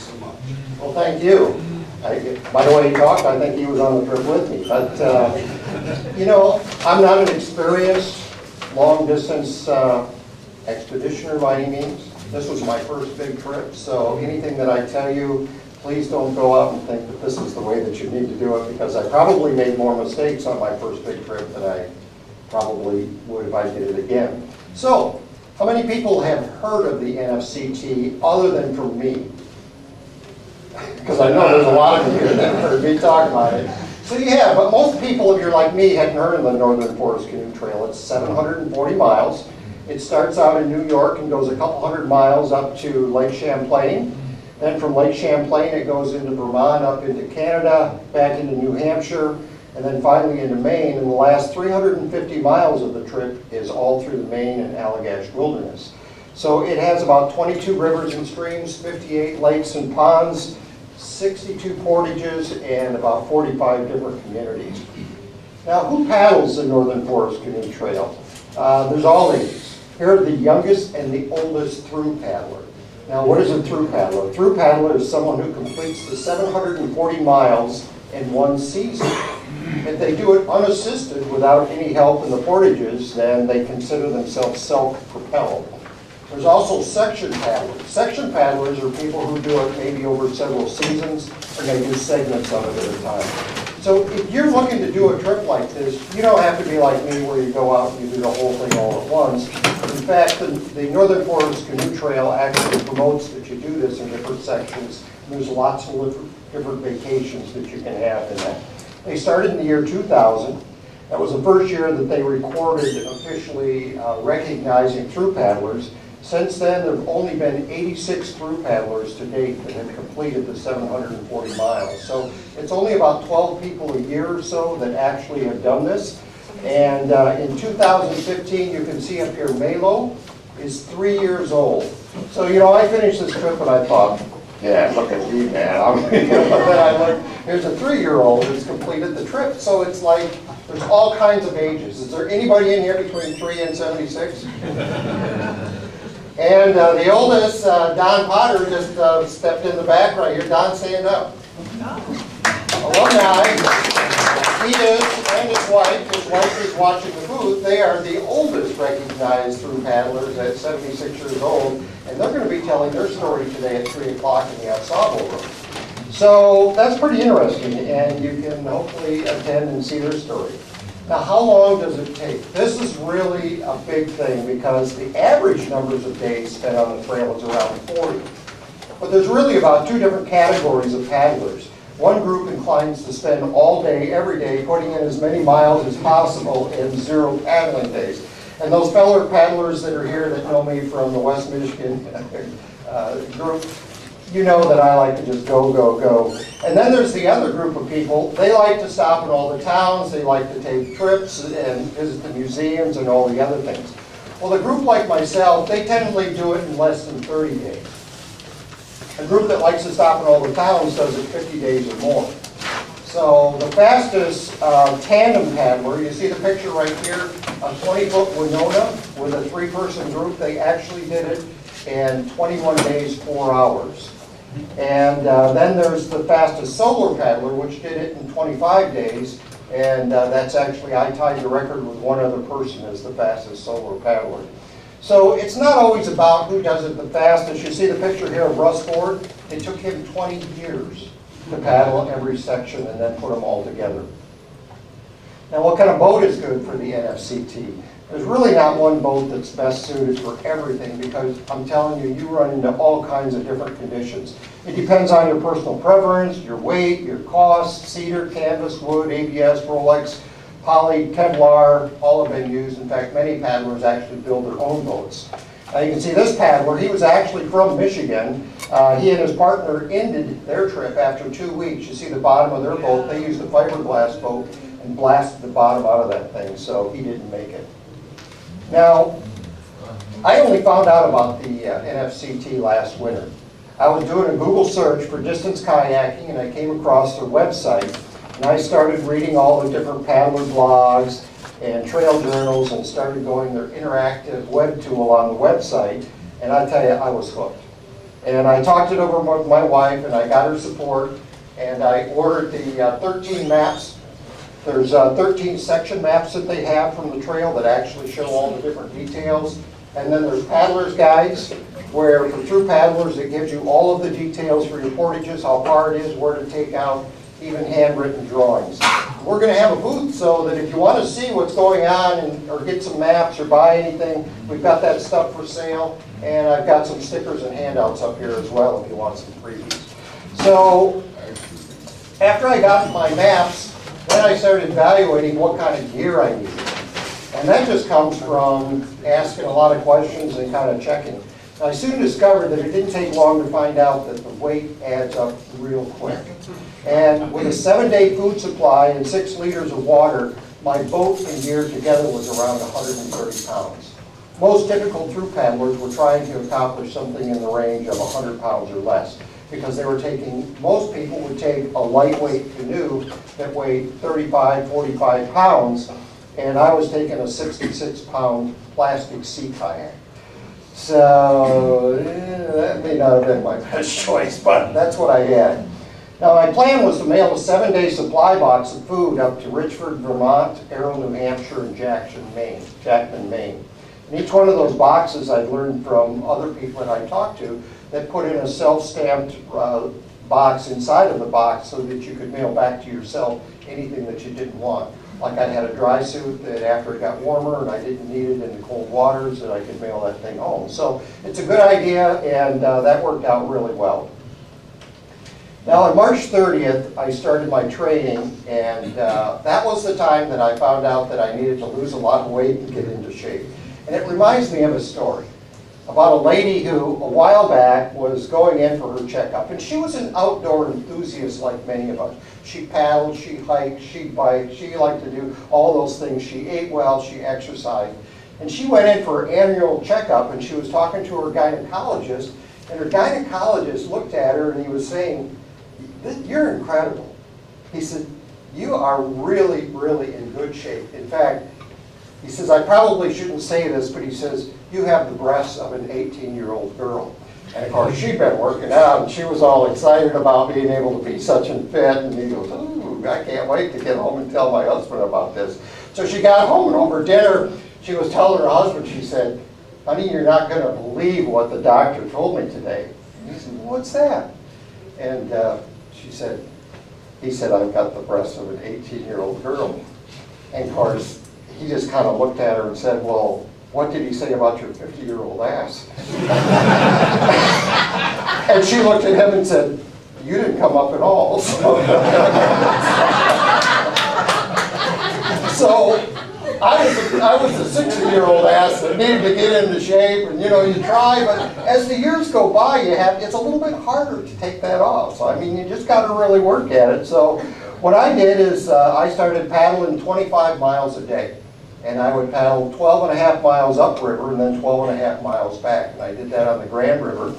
so much. Well, thank you. By the way he talked, I think he was on the trip with me. But, you know, I'm not an experienced long-distance expeditioner by any means. This was my first big trip, so anything that I tell you, please don't go out and think that this is the way that you need to do it, because I probably made more mistakes on my first big trip than I probably would if I did it again. So, how many people have heard of the NFCT other than from me? Because I know there's a lot of you here that have heard me talk about it. So you have, but most people, if you're like me, hadn't heard of the Northern Forest Canoe Trail. It's 740 miles. It starts out in New York and goes a couple hundred miles up to Lake Champlain. Then from Lake Champlain it goes into Vermont, up into Canada, back into New Hampshire, and then finally into Maine. And the last 350 miles of the trip is all through the Maine and Allagash wilderness. So it has about 22 rivers and streams, 58 lakes and ponds, 62 portages, and about 45 different communities. Now, who paddles the Northern Forest Canoe Trail? There's all ages. Here are the youngest and the oldest through paddler. Now, what is a through paddler? A through paddler is someone who completes the 740 miles in one season. If they do it unassisted without any help in the portages, then they consider themselves self-propelled. There's also section paddlers. Section paddlers are people who do it maybe over several seasons, and they do segments of it at a time. So if you're looking to do a trip like this, you don't have to be like me where you go out and you do the whole thing all at once. In fact, the Northern Forest Canoe Trail actually promotes that you do this in different sections. And there's lots of different vacations that you can have in that. They started in the year 2000. That was the first year that they recorded officially recognizing through paddlers. Since then, there have only been 86 through paddlers to date that have completed the 740 miles. So it's only about 12 people a year or so that actually have done this. And in 2015, you can see up here, Malo is 3 years old. So, you know, I finished this trip and I thought, yeah, look at me, man. Then I looked, here's a 3-year-old who's completed the trip. So it's like, there's all kinds of ages. Is there anybody in here between 3 and 76? And the oldest, Don Potter, just stepped in the back right here. Don, stand up. Alumni, he is, and his wife is watching the booth. They are the oldest recognized through paddlers at 76 years old, and they're going to be telling their story today at 3 o'clock in the ensemble room. So that's pretty interesting, and you can hopefully attend and see their story. Now, how long does it take? This is really a big thing because the average numbers of days spent on the trail is around 40. But there's really about 2 different categories of paddlers. One group inclines to spend all day, every day, putting in as many miles as possible in 0 paddling days. And those fellow paddlers that are here that know me from the West Michigan group, you know that I like to just go, go, go. And then there's the other group of people. They like to stop in all the towns. They like to take trips and visit the museums and all the other things. Well, the group like myself, they tentatively do it in less than 30 days. A group that likes to stop in all the towns does it 50 days or more. So the fastest tandem paddler, you see the picture right here, a 20-foot Winona with a 3-person group. They actually did it in 21 days, 4 hours. And then there's the fastest solo paddler, which did it in 25 days. And that's actually, I tied the record with one other person as the fastest solo paddler. So it's not always about who does it the fastest. You see the picture here of Russ Gord. It took him 20 years to paddle every section and then put them all together. Now, what kind of boat is good for the NFCT? There's really not one boat that's best suited for everything because I'm telling you, you run into all kinds of different conditions. It depends on your personal preference, your weight, your cost, cedar, canvas, wood, ABS, Rolex, poly, Kevlar, all have been used. In fact, many paddlers actually build their own boats. Now you can see this paddler, he was actually from Michigan. He and his partner ended their trip after 2 weeks. You see the bottom of their boat, they used a fiberglass boat and blasted the bottom out of that thing, so he didn't make it. Now, I only found out about the NFCT last winter. I was doing a Google search for distance kayaking and I came across their website and I started reading all the different paddler blogs and trail journals and started going their interactive web tool on the website, and I tell you, I was hooked. And I talked it over with my wife, and I got her support, and I ordered the 13 maps. There's 13 section maps that they have from the trail that actually show all the different details. And then there's paddler's guides, where for true paddlers, it gives you all of the details for your portages, how far it is, where to take out, even handwritten drawings. We're going to have a booth so that if you want to see what's going on or get some maps or buy anything, we've got that stuff for sale. And I've got some stickers and handouts up here as well if you want some freebies. So after I got my maps, then I started evaluating what kind of gear I needed. And that just comes from asking a lot of questions and kind of checking. I soon discovered that it didn't take long to find out that the weight adds up real quick. And with a 7-day food supply and 6 liters of water, my boat and gear together was around 130 pounds. Most typical through paddlers were trying to accomplish something in the range of 100 pounds or less, because they were taking, most people would take a lightweight canoe that weighed 35, 45 pounds, and I was taking a 66-pound plastic sea kayak. So that may not have been my best choice, but that's what I had. Now my plan was to mail a 7-day supply box of food up to Richford, Vermont, Errol, New Hampshire, and Jackson, Maine. And each one of those boxes I'd learned from other people that I talked to that put in a self-stamped box inside of the box so that you could mail back to yourself anything that you didn't want. Like I had a dry suit that after it got warmer and I didn't need it in the cold waters, that I could mail that thing home. So it's a good idea, and that worked out really well. Now on March 30th, I started my training, and that was the time that I found out that I needed to lose a lot of weight and get into shape. And it reminds me of a story about a lady who, a while back, was going in for her checkup. And she was an outdoor enthusiast like many of us. She paddled, she hiked, she biked, she liked to do all those things. She ate well, she exercised. And she went in for her annual checkup, and she was talking to her gynecologist. And her gynecologist looked at her, and he was saying, "You're incredible." He said, "You are really, really in good shape. In fact," he says, "I probably shouldn't say this, but he says, you have the breasts of an 18-year-old girl." And of course, she'd been working out, and she was all excited about being able to be such and fit. And he goes, "Ooh, I can't wait to get home and tell my husband about this." So she got home, and over dinner, she was telling her husband, she said, "Honey, you're not going to believe what the doctor told me today." And he said, "What's that?" And he said, "I've got the breasts of an 18-year-old girl." And of course, he just kind of looked at her and said, "Well, what did he say about your 50-year-old ass?" And she looked at him and said, "You didn't come up at all." So I was a 60-year-old ass that needed to get into shape, and you try, but as the years go by, it's a little bit harder to take that off. So I mean, you just got to really work at it. So what I did is I started paddling 25 miles a day. And I would paddle 12.5 miles upriver and then 12.5 miles back. And I did that on the Grand River.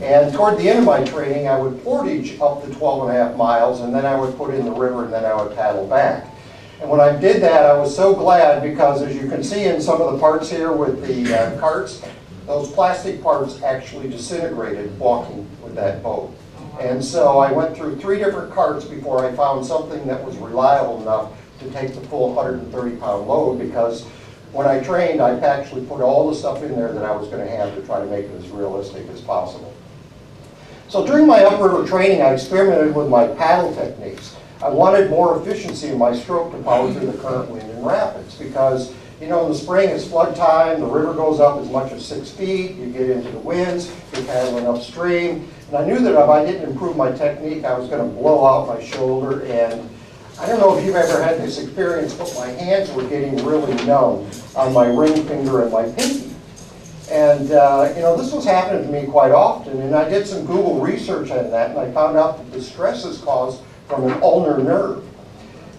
And toward the end of my training, I would portage up to 12.5 miles, and then I would put in the river, and then I would paddle back. And when I did that, I was so glad, because as you can see in some of the parts here with the carts, those plastic parts actually disintegrated walking with that boat. And so I went through 3 different carts before I found something that was reliable enough to take the full 130-pound load, because when I trained, I actually put all the stuff in there that I was going to have to try to make it as realistic as possible. So during my upriver training, I experimented with my paddle techniques. I wanted more efficiency in my stroke to power through the current, wind, and rapids, because in the spring it's flood time, the river goes up as much as 6 feet, you get into the winds, you're paddling upstream, and I knew that if I didn't improve my technique, I was going to blow out my shoulder. And I don't know if you've ever had this experience, but my hands were getting really numb on my ring finger and my pinky. And this was happening to me quite often, and I did some Google research on that, and I found out that the stress is caused from an ulnar nerve.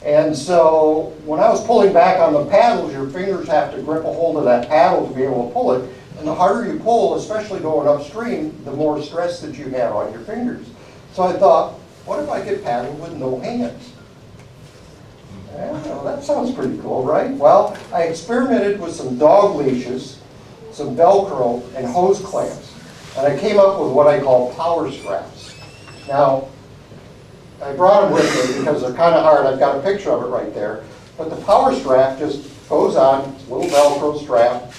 And so when I was pulling back on the paddles, your fingers have to grip a hold of that paddle to be able to pull it, and the harder you pull, especially going upstream, the more stress that you have on your fingers. So I thought, what if I could paddle with no hands? Well, that sounds pretty cool, right? Well, I experimented with some dog leashes, some Velcro, and hose clamps. And I came up with what I call power straps. Now, I brought them with me because they're kind of hard. I've got a picture of it right there. But the power strap just goes on, it's a little Velcro strap.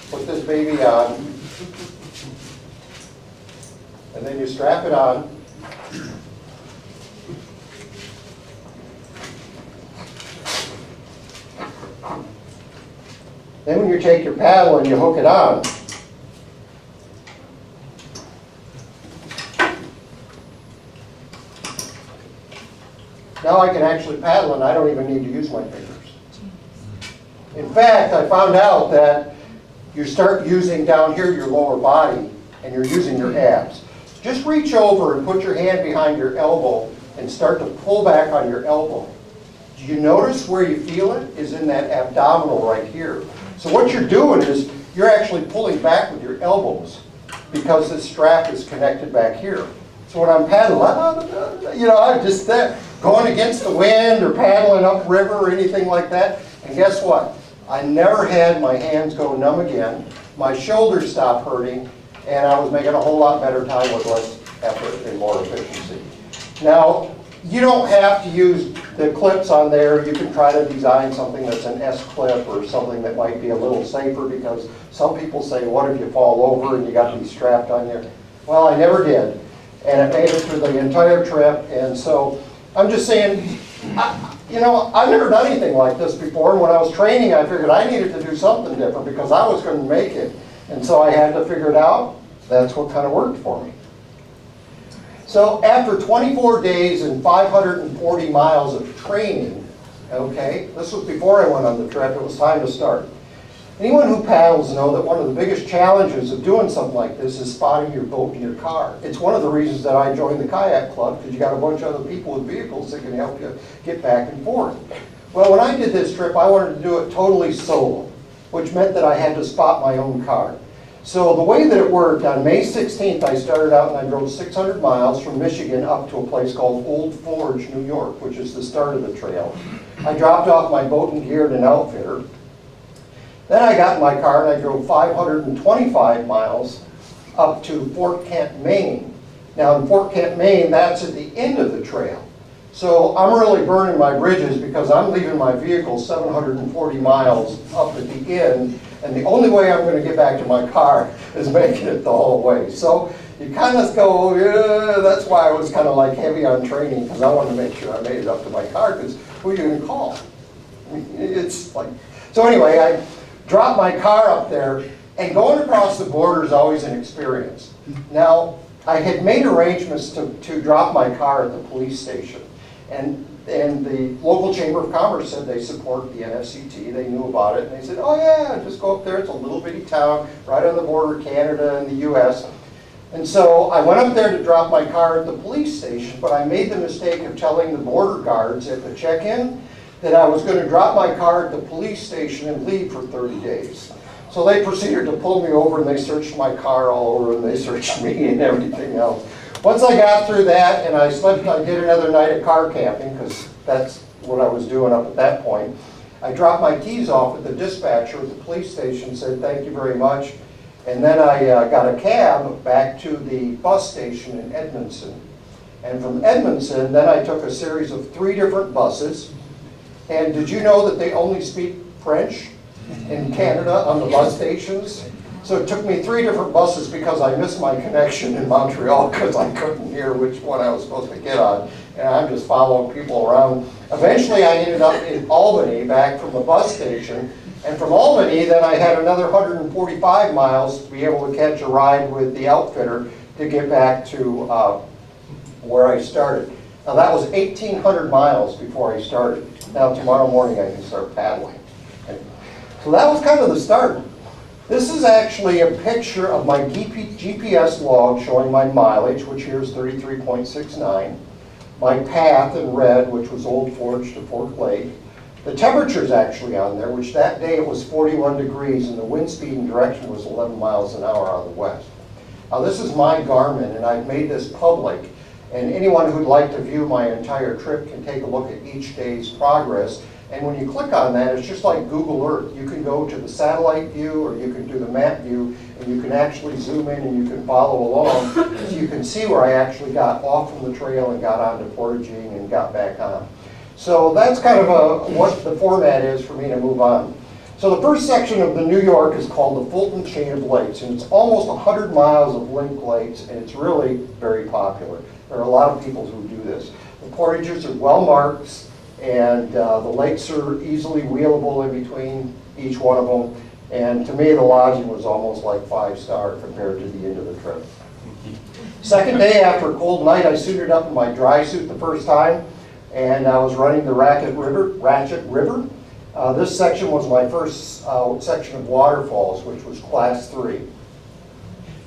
Put this baby on. And then you strap it on. Then when you take your paddle and you hook it on, now I can actually paddle and I don't even need to use my fingers. In fact, I found out that you start using down here your lower body and you're using your abs. Just reach over and put your hand behind your elbow and start to pull back on your elbow. Do you notice where you feel it is in that abdominal right here? So what you're doing is you're actually pulling back with your elbows because this strap is connected back here. So when I'm paddling, you know, I'm just there, going against the wind or paddling upriver or anything like that. And guess what? I never had my hands go numb again. My shoulders stopped hurting, and I was making a whole lot better time with less effort and more efficiency. Now, you don't have to use the clips on there. You can try to design something that's an S-clip or something that might be a little safer, because some people say, what if you fall over and you got to be strapped on there? Well, I never did, and it made it through the entire trip. And so I'm just saying, you know, I've never done anything like this before. And when I was training, I figured I needed to do something different because I was going to make it. And so I had to figure it out. That's what kind of worked for me. So after 24 days and 540 miles of training, okay, this was before I went on the trip, it was time to start. Anyone who paddles know that one of the biggest challenges of doing something like this is spotting your boat in your car. It's one of the reasons that I joined the kayak club, because you got a bunch of other people with vehicles that can help you get back and forth. Well, when I did this trip, I wanted to do it totally solo, which meant that I had to spot my own car. So the way that it worked, on May 16th, I started out and I drove 600 miles from Michigan up to a place called Old Forge, New York, which is the start of the trail. I dropped off my boat and gear at an outfitter. Then I got in my car and I drove 525 miles up to Fort Kent, Maine. Now in Fort Kent, Maine, that's at the end of the trail. So I'm really burning my bridges because I'm leaving my vehicle 740 miles up at the end, and the only way I'm going to get back to my car is making it the whole way. So you kind of go, yeah, that's why I was kind of like heavy on training, because I wanted to make sure I made it up to my car, because who are you going to call? I mean, it's like, so anyway, I dropped my car up there, and going across the border is always an experience. Now, I had made arrangements to drop my car at the police station. And the local Chamber of Commerce said they support the NFCT. They knew about it. And they said, oh yeah, just go up there. It's a little bitty town right on the border of Canada and the US. And so I went up there to drop my car at the police station, but I made the mistake of telling the border guards at the check-in that I was going to drop my car at the police station and leave for 30 days. So they proceeded to pull me over, and they searched my car all over, and they searched me and everything else. Once I got through that, and I slept, I did another night of car camping, because that's what I was doing up at that point. I dropped my keys off at the dispatcher at the police station, said thank you very much, and then I got a cab back to the bus station in Edmondson. And from Edmondson, then I took a series of 3 different buses. And did you know that they only speak French in Canada on the bus stations? So it took me 3 different buses because I missed my connection in Montreal because I couldn't hear which one I was supposed to get on. And I'm just following people around. Eventually I ended up in Albany, back from the bus station. And from Albany, then I had another 145 miles to be able to catch a ride with the outfitter to get back to where I started. Now that was 1,800 miles before I started. Now tomorrow morning I can start paddling. Okay. So that was kind of the start. This is actually a picture of my GPS log showing my mileage, which here is 33.69. My path in red, which was Old Forge to Fort Lake. The temperature is actually on there, which that day it was 41 degrees, and the wind speed and direction was 11 miles an hour out of the west. Now this is my Garmin, and I've made this public. And anyone who'd like to view my entire trip can take a look at each day's progress. And when you click on that, it's just like Google Earth. You can go to the satellite view, or you can do the map view, and you can actually zoom in and you can follow along. So you can see where I actually got off from the trail and got onto portaging and got back on. So that's kind of what the format is for me to move on. So the first section of the New York is called the Fulton Chain of Lakes, and it's almost 100 miles of linked lakes, and it's really very popular. There are a lot of people who do this. The portages are well marked, and the lakes are easily wheelable in between each one of them. And to me, the lodging was almost like 5-star compared to the end of the trip. Second day after a cold night, I suited up in my dry suit the first time, and I was running the Raquette River. This section was my first section of waterfalls, which was Class 3.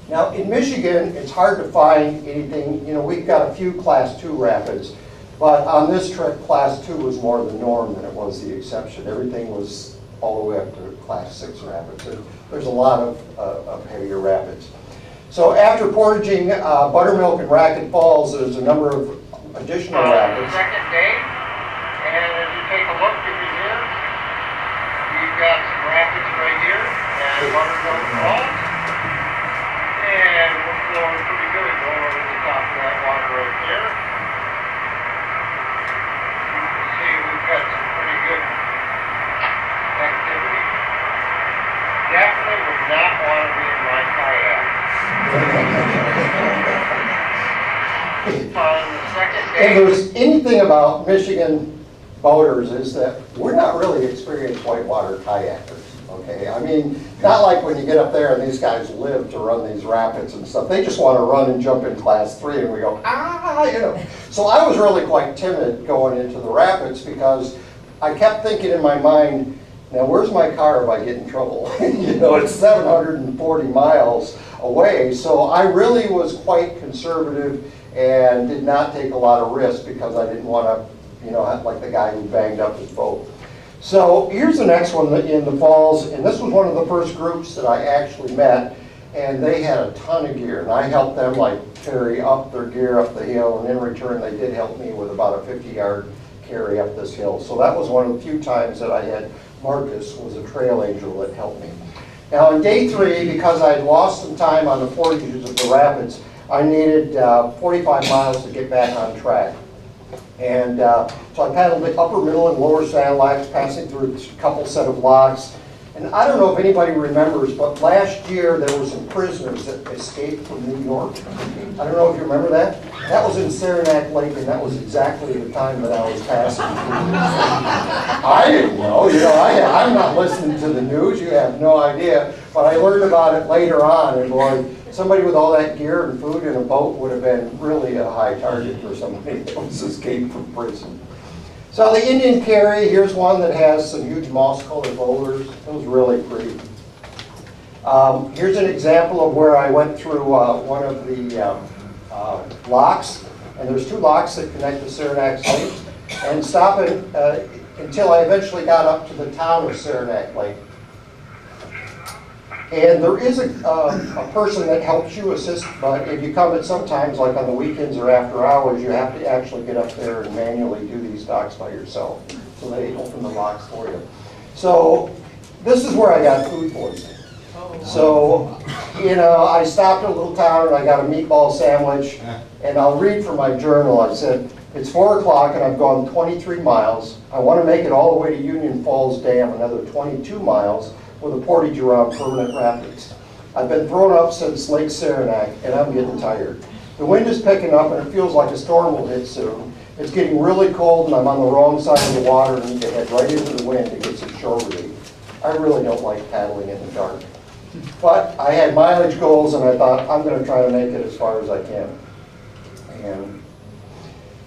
Now, in Michigan, it's hard to find anything. You know, we've got a few Class 2 rapids, but on this trip, Class 2 was more the norm than it was the exception. Everything was all the way up to Class 6 rapids. There's a lot of heavier rapids. So after portaging Buttermilk and Raquette Falls, there's a number of additional rapids. Second day, and as you take a look through here, you've got some rapids right here, and Buttermilk Falls, and we're flowing pretty good going over the top of that water right there. You can see we've got some pretty good activity. Definitely would not want to be in my kayak. If there's anything about Michigan boaters is that we're not really experienced whitewater kayakers, okay? I mean, not like when you get up there and these guys live to run these rapids and stuff. They just want to run and jump in Class 3 and we go, you know. So I was really quite timid going into the rapids because I kept thinking in my mind, now where's my car if I get in trouble? You know, it's 740 miles away. So I really was quite conservative and did not take a lot of risk because I didn't want to, you know, like the guy who banged up his boat. So here's the next one in the falls, and this was one of the first groups that I actually met, and they had a ton of gear, and I helped them like carry up their gear up the hill, and in return they did help me with about a 50-yard carry up this hill. So that was one of the few times that I had Marcus was a trail angel that helped me. Now on day 3, because I had lost some time on the portages of the rapids, I needed 45 miles to get back on track. And so I paddled the upper, middle, and lower Sanilacs, passing through a couple set of locks. And I don't know if anybody remembers, but last year there were some prisoners that escaped from New York. I don't know if you remember that. That was in Saranac Lake, and that was exactly the time that I was passing through. I didn't know. You know, I'm not listening to the news. You have no idea. But I learned about it later on, and boy, somebody with all that gear and food in a boat would have been really a high target for somebody that was escaped from prison. So the Indian Carry, here's one that has some huge moss-colored boulders. It was really pretty. Here's an example of where I went through one of the locks, and there's 2 locks that connect the Saranac Lake, and stopping until I eventually got up to the town of Saranac Lake. And there is a person that helps you assist, but if you come at sometimes, like on the weekends or after hours, you have to actually get up there and manually do these docks by yourself. So they open the locks for you. So this is where I got food poisoning. So, you know, I stopped at a little town and I got a meatball sandwich, and I'll read from my journal. I said, it's 4 o'clock and I've gone 23 miles. I want to make it all the way to Union Falls Dam, another 22 miles, with a portage around permanent rapids. I've been thrown up since Lake Saranac, and I'm getting tired. The wind is picking up, and it feels like a storm will hit soon. It's getting really cold, and I'm on the wrong side of the water and need to head right into the wind to get some shore relief. I really don't like paddling in the dark. But I had mileage goals, and I thought, I'm going to try to make it as far as I can. And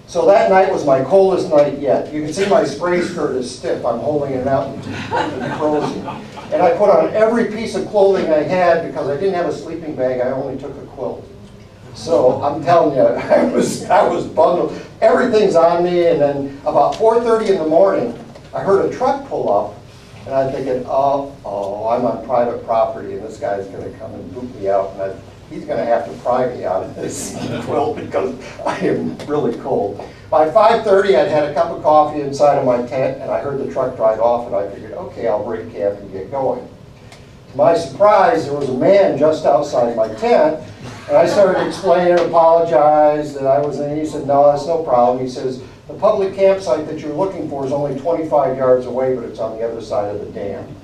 so that night was my coldest night yet. You can see my spray skirt is stiff. I'm holding it out and frozen. And I put on every piece of clothing I had because I didn't have a sleeping bag. I only took a quilt. So I'm telling you, I was bundled. Everything's on me. And then about 4:30 in the morning, I heard a truck pull up. And I'm thinking, oh, I'm on private property, and this guy's going to come and boot me out. And he's going to have to pry me out of this quilt because I am really cold. By 5:30, I'd had a cup of coffee inside of my tent, and I heard the truck drive off, and I figured, okay, I'll break camp and get going. To my surprise, there was a man just outside my tent, and I started explaining, apologized that I was in. He said, no, that's no problem. He says, the public campsite that you're looking for is only 25 yards away, but it's on the other side of the dam.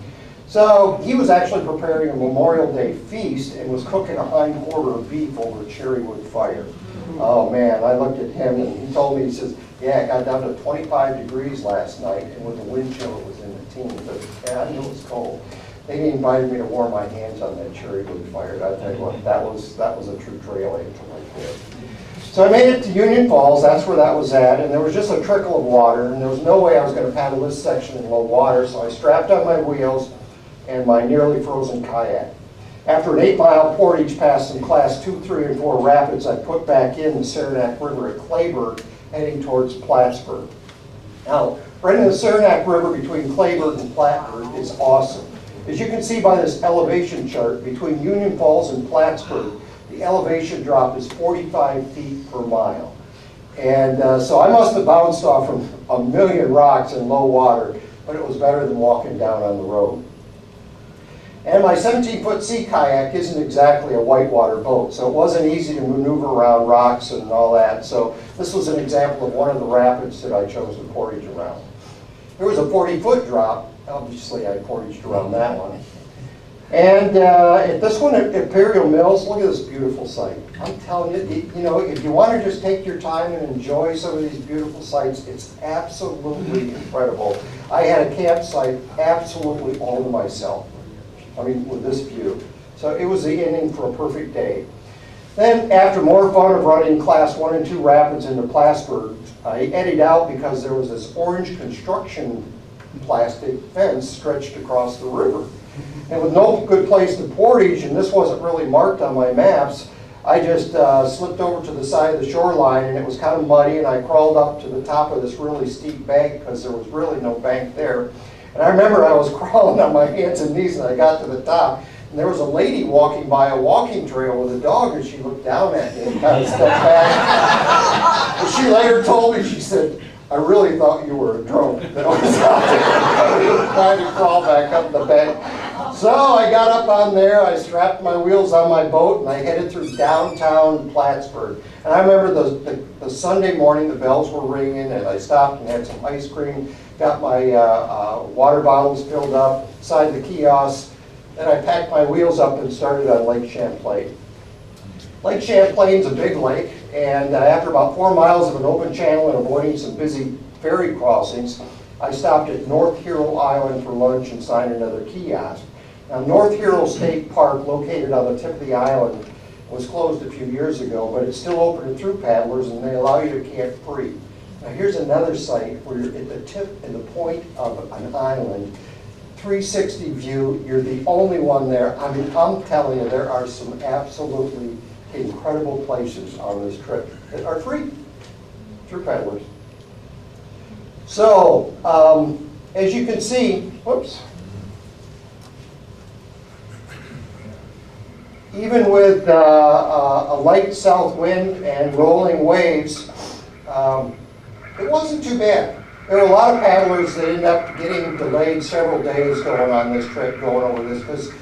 So he was actually preparing a Memorial Day feast and was cooking a hind quarter of beef over a cherry wood fire. Oh man, I looked at him and he told me, he says, yeah, it got down to 25 degrees last night, and with the wind chill it was in the teens, but yeah, I knew it was cold. They invited me to warm my hands on that cherry wood fire. I tell you what, that was a true trail angel right there. So I made it to Union Falls, that's where that was at, and there was just a trickle of water, and there was no way I was going to paddle this section in low water, so I strapped on my wheels and my nearly frozen kayak. After an 8-mile portage past some class 2, 3, and 4 rapids, I put back in the Saranac River at Clayburg, heading towards Plattsburgh. Now, right in the Saranac River between Clayburg and Plattsburgh is awesome. As you can see by this elevation chart, between Union Falls and Plattsburgh, the elevation drop is 45 feet per mile. And so I must have bounced off from a million rocks in low water, but it was better than walking down on the road. And my 17-foot sea kayak isn't exactly a whitewater boat, so it wasn't easy to maneuver around rocks and all that. So this was an example of one of the rapids that I chose to portage around. There was a 40-foot drop. Obviously, I portaged around that one. And at this one at Imperial Mills, look at this beautiful site. I'm telling you, you know, if you want to just take your time and enjoy some of these beautiful sites, it's absolutely incredible. I had a campsite absolutely all to myself. I mean, with this view. So it was the ending for a perfect day. Then, after more fun of running class 1 and 2 rapids into Plattsburgh, I eddied out because there was this orange construction plastic fence stretched across the river. And with no good place to portage, and this wasn't really marked on my maps, I just slipped over to the side of the shoreline, and it was kind of muddy, and I crawled up to the top of this really steep bank because there was really no bank there. And I remember I was crawling on my hands and knees, and I got to the top, and there was a lady walking by a walking trail with a dog, and she looked down at me and kind of stepped back. And she later told me, she said, I really thought you were a drone that was out there trying to crawl back up the bank. So I got up on there, I strapped my wheels on my boat, and I headed through downtown Plattsburgh. And I remember the Sunday morning, the bells were ringing, and I stopped and had some ice cream, got my water bottles filled up, signed the kiosk. Then I packed my wheels up and started on Lake Champlain. Lake Champlain's a big lake, and after about 4 miles of an open channel and avoiding some busy ferry crossings, I stopped at North Hero Island for lunch and signed another kiosk. Now, North Hero State Park, located on the tip of the island, was closed a few years ago, but it's still open to through paddlers, and they allow you to camp free. Now, here's another site where you're at the tip and the point of an island, 360 view. You're the only one there. I mean, I'm telling you, there are some absolutely incredible places on this trip that are free through paddlers. So, as you can see, whoops. Even with a light south wind and rolling waves, it wasn't too bad. There were a lot of paddlers that ended up getting delayed several days going on this trip, going over this, because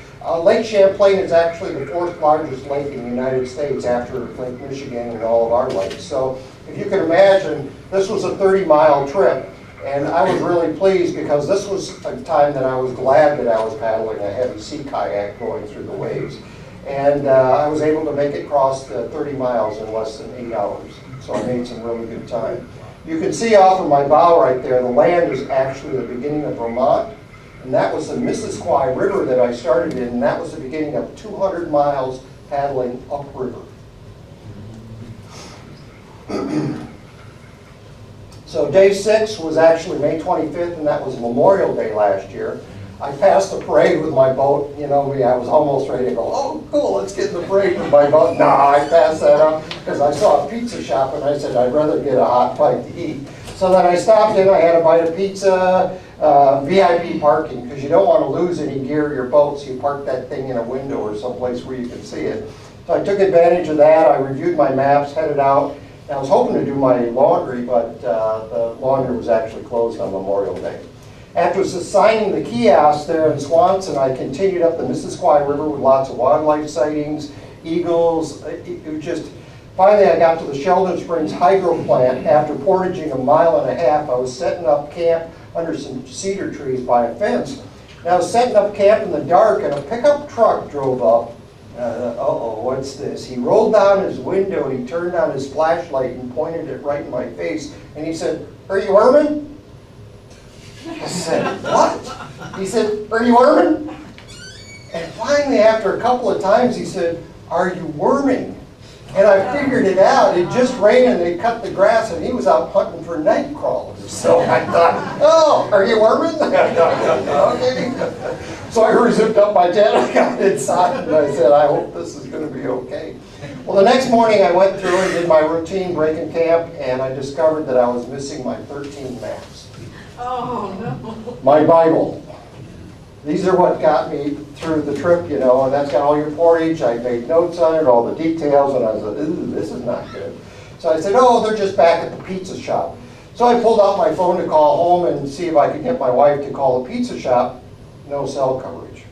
Lake Champlain is actually the 4th largest lake in the United States after Lake Michigan and all of our lakes. So if you can imagine, this was a 30-mile trip, and I was really pleased because this was a time that I was glad that I was paddling a heavy sea kayak going through the waves. And I was able to make it across the 30 miles in less than 8 hours. So I made some really good time. You can see off of my bow right there, the land is actually the beginning of Vermont. And that was the Missisquoi River that I started in, and that was the beginning of 200 miles paddling upriver. So day 6 was actually May 25th, and that was Memorial Day last year. I passed the parade with my boat. You know me, I was almost ready to go, oh, cool, let's get in the parade with my boat. No, I passed that up because I saw a pizza shop, and I said, I'd rather get a hot bite to eat. So then I stopped in, I had a bite of pizza, VIP parking, because you don't want to lose any gear of your boat, so you park that thing in a window or someplace where you can see it. So I took advantage of that. I reviewed my maps, headed out. And I was hoping to do my laundry, but the laundry was actually closed on Memorial Day. After assigning the kiosk there in Swanson, I continued up the Missisquoi River with lots of wildlife sightings, eagles. It was just, finally I got to the Sheldon Springs hydro plant. After portaging a mile and a half, I was setting up camp under some cedar trees by a fence. And I was setting up camp in the dark, and a pickup truck drove up. Uh-oh, what's this? He rolled down his window, he turned on his flashlight and pointed it right in my face, and he said, "Are you worming?" I said, "What?" He said, "Are you worming?" And finally, after a couple of times, he said, "Are you worming?" And I figured it out. It just rained and they cut the grass, and he was out hunting for night crawlers. So I thought, "Oh, are you worming?" Okay. So I zipped up my tent, I got inside, and I said, "I hope this is going to be okay." Well, the next morning I went through and did my routine break-in camp, and I discovered that I was missing my 13 maps. Oh, no. My Bible. These are what got me through the trip, you know, and that's got all your portage. I made notes on it, all the details, and I was like, "Ooh, this is not good." So I said, "Oh, they're just back at the pizza shop." So I pulled out my phone to call home and see if I could get my wife to call the pizza shop. No cell coverage.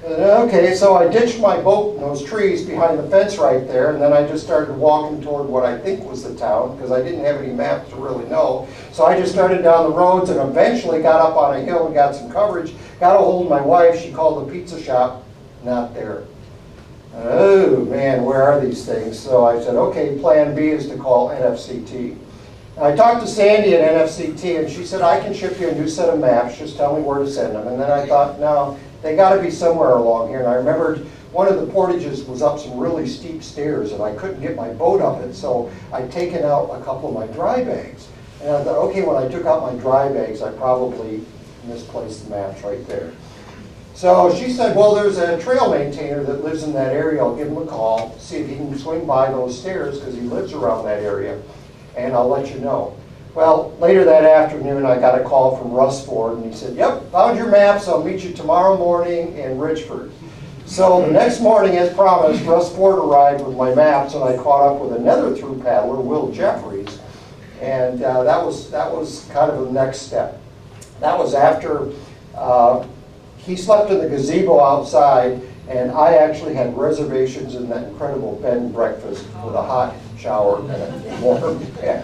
Okay, so I ditched my boat in those trees behind the fence right there, and then I just started walking toward what I think was the town, because I didn't have any maps to really know. So I just started down the roads and eventually got up on a hill and got some coverage, got a hold of my wife. She called the pizza shop, not there. Oh man, where are these things? So I said, okay, plan B is to call NFCT. I talked to Sandy at NFCT, and she said, "I can ship you a new set of maps, just tell me where to send them." And then I thought, no, they got to be somewhere along here. And I remembered one of the portages was up some really steep stairs, and I couldn't get my boat up it, so I'd taken out a couple of my dry bags. And I thought, okay, when I took out my dry bags, I probably misplaced the maps right there. So she said, well, there's a trail maintainer that lives in that area. I'll give him a call, see if he can swing by those stairs, because he lives around that area, and I'll let you know. Well, later that afternoon, I got a call from Russ Ford, and he said, "Yep, found your maps. I'll meet you tomorrow morning in Richford." So the next morning, as promised, Russ Ford arrived with my maps, and I caught up with another through paddler, Will Jeffries, and that was kind of the next step. That was after he slept in the gazebo outside, and I actually had reservations in that incredible bed and breakfast with a hot shower and a warm bed.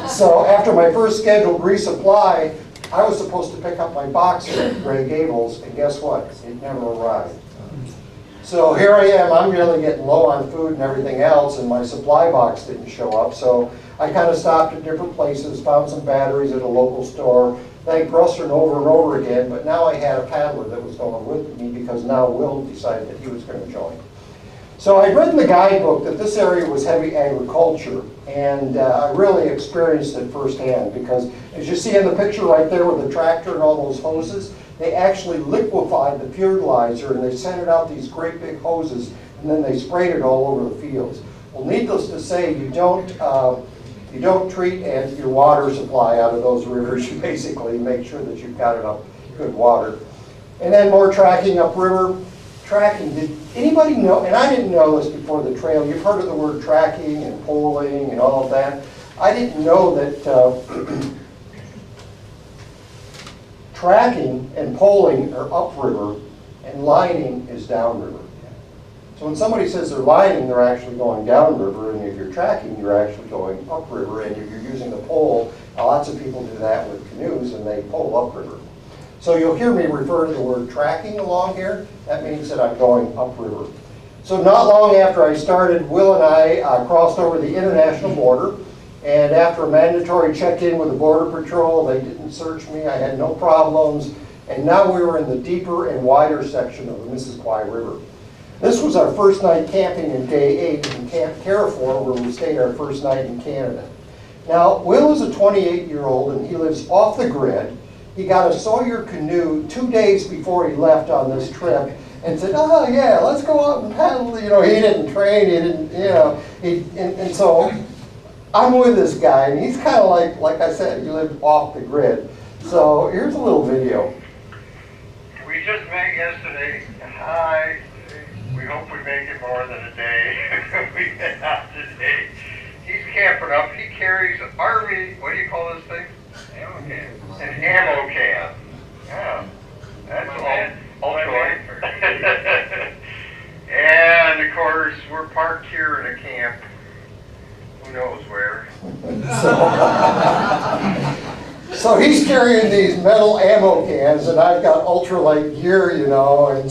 So after my first scheduled resupply, I was supposed to pick up my boxer at Gray Gables, and guess what? It never arrived. So here I am, I'm really getting low on food and everything else, and my supply box didn't show up. So I kind of stopped at different places, found some batteries at a local store, thanked Russell over and over again, but now I had a paddler that was going with me, because now Will decided that he was going to join. So I'd read in the guidebook that this area was heavy agriculture, and I really experienced it firsthand, because as you see in the picture right there with the tractor and all those hoses, they actually liquefied the fertilizer and they sent it out these great big hoses, and then they sprayed it all over the fields. Well, needless to say, you don't treat your water supply out of those rivers. You basically make sure that you've got enough good water. And then more tracking upriver. Tracking, did anybody know, and I didn't know this before the trail, you've heard of the word tracking and poling and all of that. I didn't know that tracking and poling are upriver and lining is downriver. So when somebody says they're lining, they're actually going downriver, and if you're tracking, you're actually going upriver, and if you're using the pole, lots of people do that with canoes, and they pole upriver. So you'll hear me refer to the word tracking along here. That means that I'm going upriver. So not long after I started, Will and I crossed over the international border, and after a mandatory check-in with the Border Patrol, they didn't search me. I had no problems, and now we were in the deeper and wider section of the Missisquoi River. This was our first night camping in day 8 in Camp Carrefour, where we stayed our first night in Canada. Now, Will is a 28-year-old, and he lives off the grid. He got a Sawyer canoe 2 days before he left on this trip, and said, "Oh yeah, let's go out and paddle." You know, he didn't train, he didn't, you know, and so I'm with this guy, and he's kind of like I said, he lived off the grid. So here's a little video. We just met yesterday. Hi. We hope we make it more than a day. We've been out today. He's camping up. He carries Army, what do you call this thing? Ammo can. An ammo can. That's all Troy. And of course, we're parked here in a camp. Who knows where? So he's carrying these metal ammo cans, and I've got ultralight gear, you know, and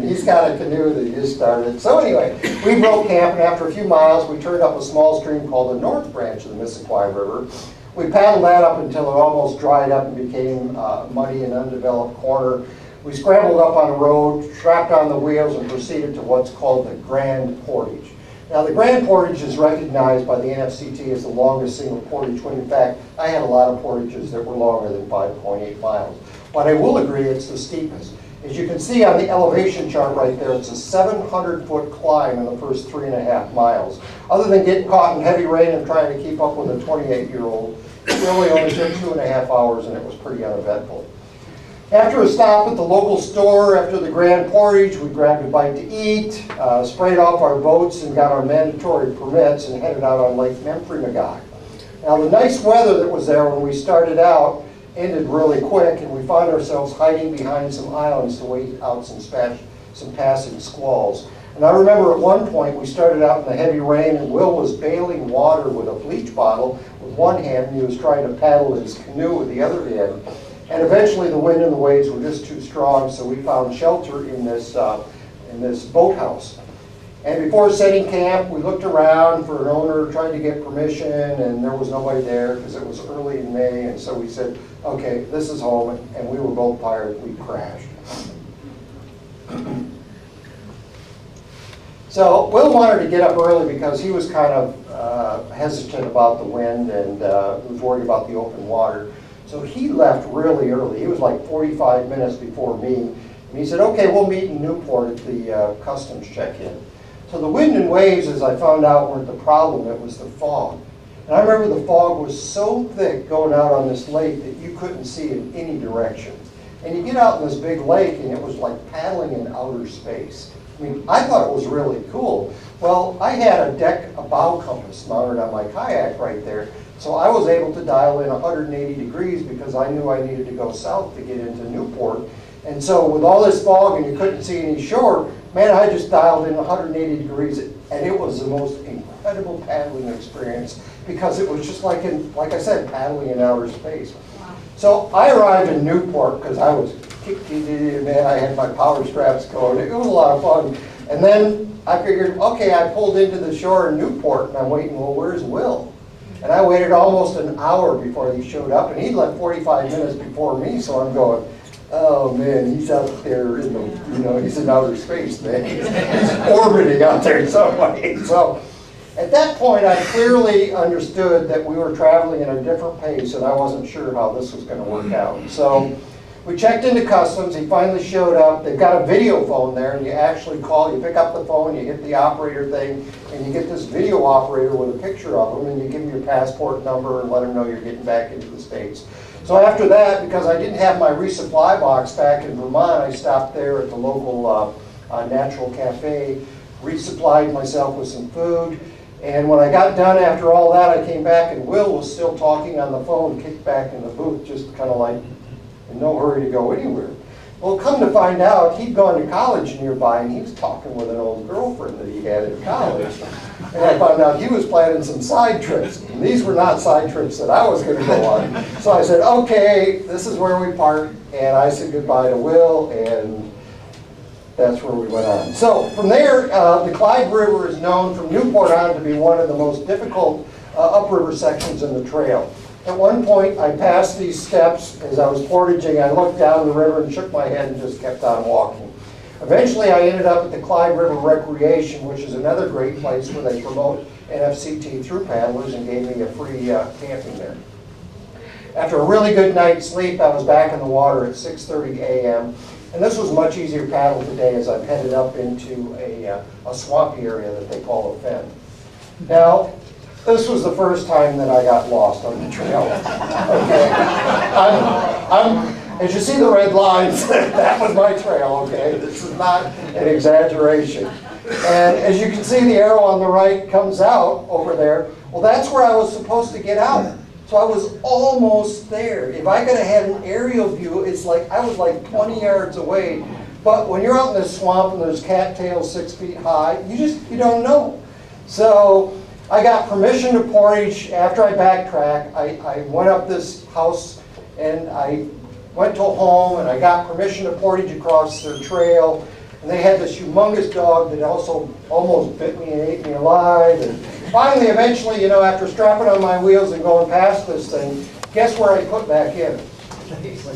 he's got a canoe that he just started. So anyway, we broke camp, and after a few miles, we turned up a small stream called the North Branch of the Missisquoi River. We paddled that up until it almost dried up and became muddy and undeveloped corner. We scrambled up on a road, strapped on the wheels, and proceeded to what's called the Grand Portage. Now, the Grand Portage is recognized by the NFCT as the longest single portage, when in fact, I had a lot of portages that were longer than 5.8 miles. But I will agree it's the steepest. As you can see on the elevation chart right there, it's a 700-foot climb in the first 3.5 miles. Other than getting caught in heavy rain and trying to keep up with a 28-year-old, it really only took 2.5 hours, and it was pretty uneventful. After a stop at the local store after the Grand Portage, we grabbed a bite to eat, sprayed off our boats and got our mandatory permits and headed out on Lake Memphremagog. Now, the nice weather that was there when we started out ended really quick, and we found ourselves hiding behind some islands to wait out some passing squalls. And I remember at one point we started out in the heavy rain, and Will was bailing water with a bleach bottle with one hand, and he was trying to paddle his canoe with the other hand. And eventually the wind and the waves were just too strong, so we found shelter in this boathouse. And before setting camp, we looked around for an owner, tried to get permission, and there was nobody there because it was early in May, and so we said, okay, this is home, and we were both tired, we crashed. So Will wanted to get up early because he was kind of hesitant about the wind and was worried about the open water. So he left really early. He was like 45 minutes before me. And he said, okay, we'll meet in Newport at the customs check-in. So the wind and waves, as I found out, weren't the problem. It was the fog. And I remember the fog was so thick going out on this lake that you couldn't see in any direction. And you get out in this big lake, and it was like paddling in outer space. I mean, I thought it was really cool. Well, I had a bow compass mounted on my kayak right there. So I was able to dial in 180 degrees because I knew I needed to go south to get into Newport. And so with all this fog and you couldn't see any shore, man, I just dialed in 180 degrees, and it was the most incredible paddling experience because it was just like I said, paddling in outer space. Wow. So I arrived in Newport because I was man, I had my power straps going. It was a lot of fun. And then I figured, okay, I pulled into the shore in Newport, and I'm waiting, well, where's Will? And I waited almost an hour before he showed up, and he left 45 minutes before me, so I'm going, oh man, he's out there in the, he's in outer space, man. He's orbiting out there somewhere. So at that point, I clearly understood that we were traveling at a different pace, and I wasn't sure how this was going to work out. So we checked into customs. He finally showed up. They've got a video phone there, and you actually call. You pick up the phone, you hit the operator thing, and you get this video operator with a picture of him, and you give him your passport number and let him know you're getting back into the States. So after that, because I didn't have my resupply box back in Vermont, I stopped there at the local Natural Cafe, resupplied myself with some food, and when I got done after all that, I came back, and Will was still talking on the phone, kicked back in the booth, just kind of like, in no hurry to go anywhere. Well, come to find out, he'd gone to college nearby, and he was talking with an old girlfriend that he had in college. And I found out he was planning some side trips. And these were not side trips that I was going to go on. So I said, okay, this is where we parked. And I said goodbye to Will, and that's where we went on. So from there, the Clyde River is known from Newport on to be one of the most difficult upriver sections in the trail. At one point, I passed these steps as I was portaging. I looked down the river and shook my head and just kept on walking. Eventually, I ended up at the Clyde River Recreation, which is another great place where they promote NFCT through paddlers, and gave me a free camping there. After a really good night's sleep, I was back in the water at 6:30 a.m. And this was much easier paddle today as I'm headed up into a swampy area that they call a fen. Now, this was the first time that I got lost on the trail. Okay, as you see the red lines, that was my trail. Okay, this is not an exaggeration. And as you can see, the arrow on the right comes out over there. Well, that's where I was supposed to get out. So I was almost there. If I could have had an aerial view, it's like I was like 20 yards away. But when you're out in this swamp and there's cattails 6 feet high, you don't know. So I got permission to Portage. After I backtracked, I went up this house and I went to a home and I got permission to Portage across their trail. And they had this humongous dog that also almost bit me and ate me alive. And finally, eventually, you know, after strapping on my wheels and going past this thing, guess where I put back in?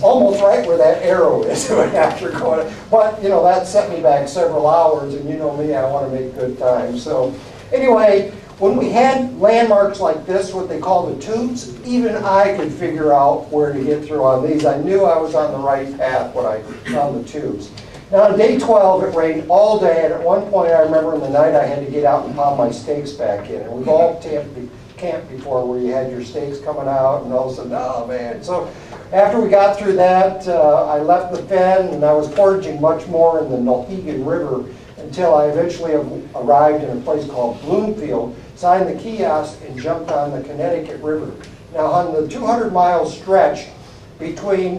Almost right where that arrow is after going. But, you know, that set me back several hours, and you know me, I want to make good time. So anyway, when we had landmarks like this, what they call the tubes, even I could figure out where to get through on these. I knew I was on the right path when I found the tubes. Now on day 12, it rained all day, and at one point I remember in the night I had to get out and pile my stakes back in. And we've all camped before where you had your stakes coming out, and all of a sudden, oh man. So after we got through that, I left the fen, and I was portaging much more in the Androscoggin River until I eventually arrived in a place called Bloomfield, signed the kiosk, and jumped on the Connecticut River. Now on the 200-mile stretch between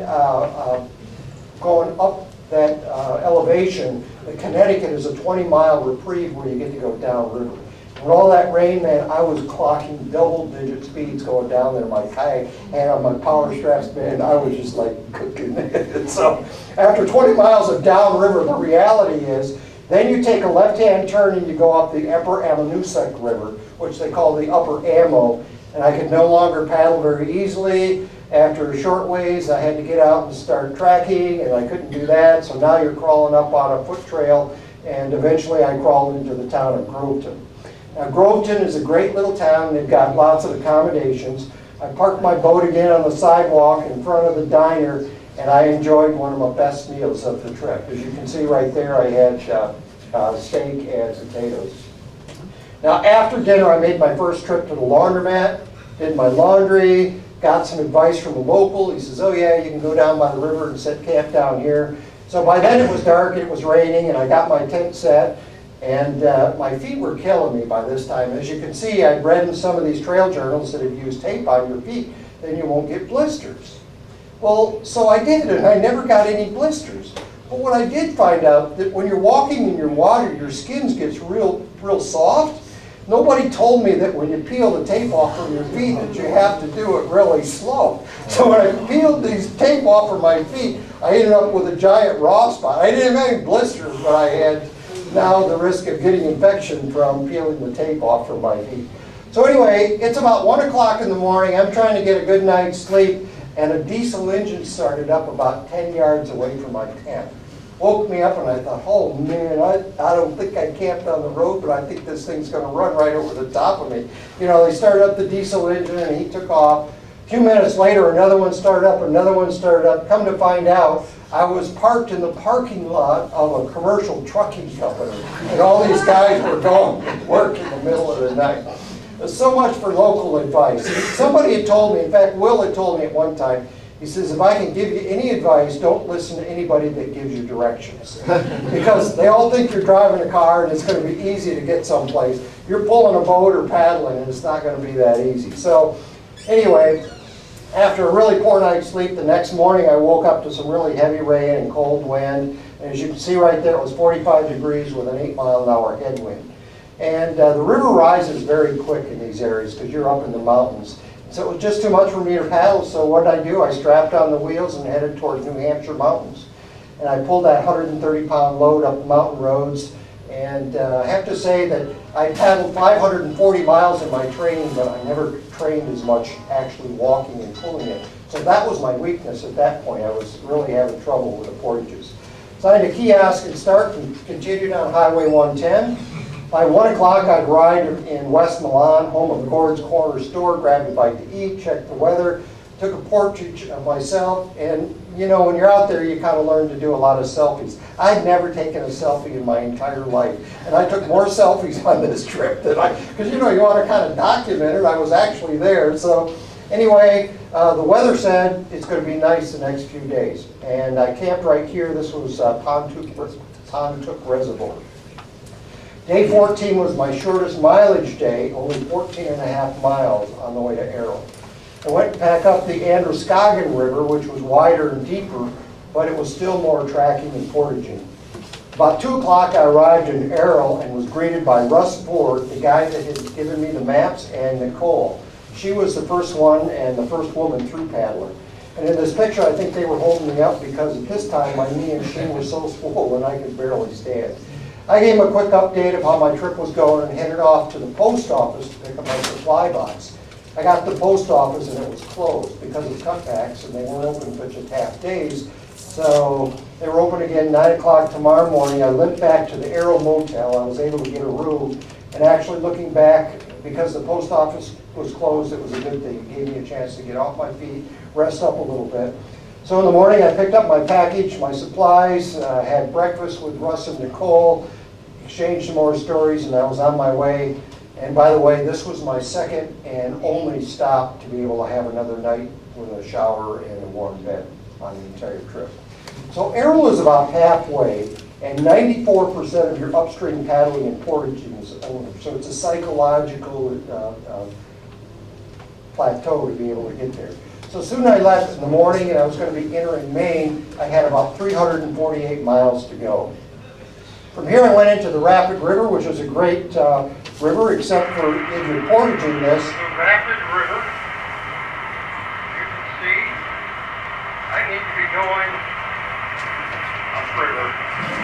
going up that elevation, the Connecticut is a 20-mile reprieve where you get to go downriver. With all that rain, man, I was clocking double-digit speeds going down there. My kayak had on my power straps, man, I was just like cooking it. So after 20 miles of downriver, the reality is, then you take a left-hand turn and you go up the Upper Ammonoosuc River, which they call the Upper Ammo, and I could no longer paddle very easily. After a short ways, I had to get out and start tracking, and I couldn't do that, so now you're crawling up on a foot trail, and eventually I crawled into the town of Groveton. Now, Groveton is a great little town. They've got lots of accommodations. I parked my boat again on the sidewalk in front of the diner, and I enjoyed one of my best meals of the trip. As you can see right there, I had steak and potatoes. Now, after dinner, I made my first trip to the laundromat, did my laundry, got some advice from a local. He says, oh yeah, you can go down by the river and set camp down here. So by then it was dark, it was raining, and I got my tent set, and my feet were killing me by this time. As you can see, I'd read in some of these trail journals that if you use tape on your feet, then you won't get blisters. Well, so I did, and I never got any blisters. But what I did find out, that when you're walking in your water, your skin gets real soft. Nobody told me that when you peel the tape off from your feet that you have to do it really slow. So when I peeled these tape off from my feet, I ended up with a giant raw spot. I didn't have any blisters, but I had now the risk of getting infection from peeling the tape off from my feet. So anyway, it's about 1 o'clock in the morning. I'm trying to get a good night's sleep, and a diesel engine started up about 10 yards away from my tent. Woke me up, and I thought, oh man, I don't think I camped on the road, but I think this thing's going to run right over the top of me. You know, they started up the diesel engine, and he took off. A few minutes later, another one started up, another one started up. Come to find out, I was parked in the parking lot of a commercial trucking company, and all these guys were going to work in the middle of the night. So much for local advice. Somebody had told me, in fact, Will had told me at one time, he says, if I can give you any advice, don't listen to anybody that gives you directions. Because they all think you're driving a car and it's going to be easy to get someplace. You're pulling a boat or paddling, and it's not going to be that easy. So anyway, after a really poor night's sleep, the next morning I woke up to some really heavy rain and cold wind. And as you can see right there, it was 45 degrees with an 8-mile-an-hour headwind. And the river rises very quick in these areas because you're up in the mountains. So it was just too much for me to paddle, so what did I do? I strapped on the wheels and headed towards New Hampshire mountains. And I pulled that 130-pound load up the mountain roads, and I have to say that I paddled 540 miles in my training, but I never trained as much actually walking and pulling it. So that was my weakness at that point. I was really having trouble with the portages. Signed a kiosk and start and continued on Highway 110. By 1 o'clock, I'd ride in West Milan, home of Gord's Corner Store, grabbed a bite to eat, checked the weather, took a portrait of myself, and you know, when you're out there, you kind of learn to do a lot of selfies. I'd never taken a selfie in my entire life, and I took more selfies on this trip than because you know, you want to kind of document it. I was actually there, so anyway, the weather said it's going to be nice the next few days, and I camped right here. This was Pontook Reservoir. Day 14 was my shortest mileage day, only 14 and a half miles on the way to Errol. I went back up the Androscoggin River, which was wider and deeper, but it was still more tracking and portaging. About 2 o'clock, I arrived in Errol and was greeted by Russ Ford, the guy that had given me the maps, and Nicole. She was the first one and the first woman through paddler. And in this picture, I think they were holding me up because at this time my knee and shin were so swollen I could barely stand. I gave him a quick update of how my trip was going and headed off to the post office to pick up my supply box. I got to the post office and it was closed because of cutbacks and they weren't open for just half days. So they were open again 9 o'clock tomorrow morning. I limped back to the Errol Motel. I was able to get a room. And actually looking back, because the post office was closed, it was a good thing. It gave me a chance to get off my feet, rest up a little bit. So in the morning I picked up my package, my supplies, had breakfast with Russ and Nicole, exchanged some more stories, and I was on my way. And by the way, this was my second and only stop to be able to have another night with a shower and a warm bed on the entire trip. So Errol is about halfway, and 94% of your upstream paddling and portaging is over. So it's a psychological plateau to be able to get there. So soon I left in the morning, and I was going to be entering Maine. I had about 348 miles to go. From here I went into the Rapid River, which is a great river, except for if you're portaging this. The Rapid River, you can see, I need to be going upriver.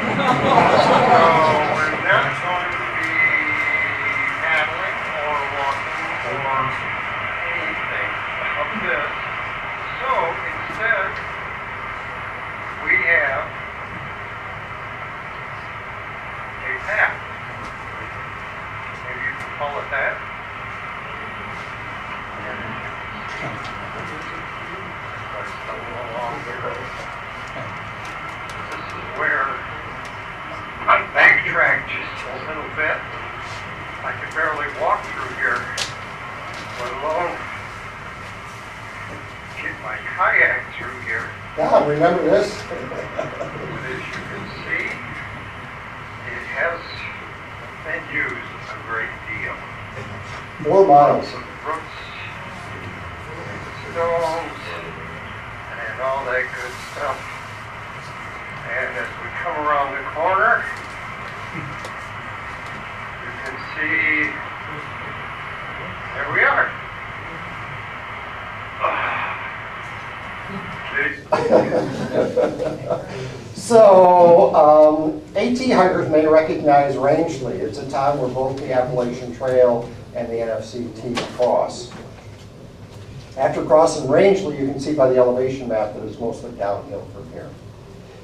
So we're not going to be paddling or walking or anything of this. So instead, we have a path. Maybe you can call it that. Along the road. This is where I backtracked just a little bit. I could barely walk through here, let alone get my kayak through here. Yeah, remember this? But as you can see, it has been used a great deal. 4 miles. Some roots, stones, and all that good stuff. And as we come around the corner, you can see, there we are. So, AT hikers may recognize Rangeley. It's a town where both the Appalachian Trail and the NFCT cross. After crossing Rangeley, you can see by the elevation map that it's mostly downhill from here.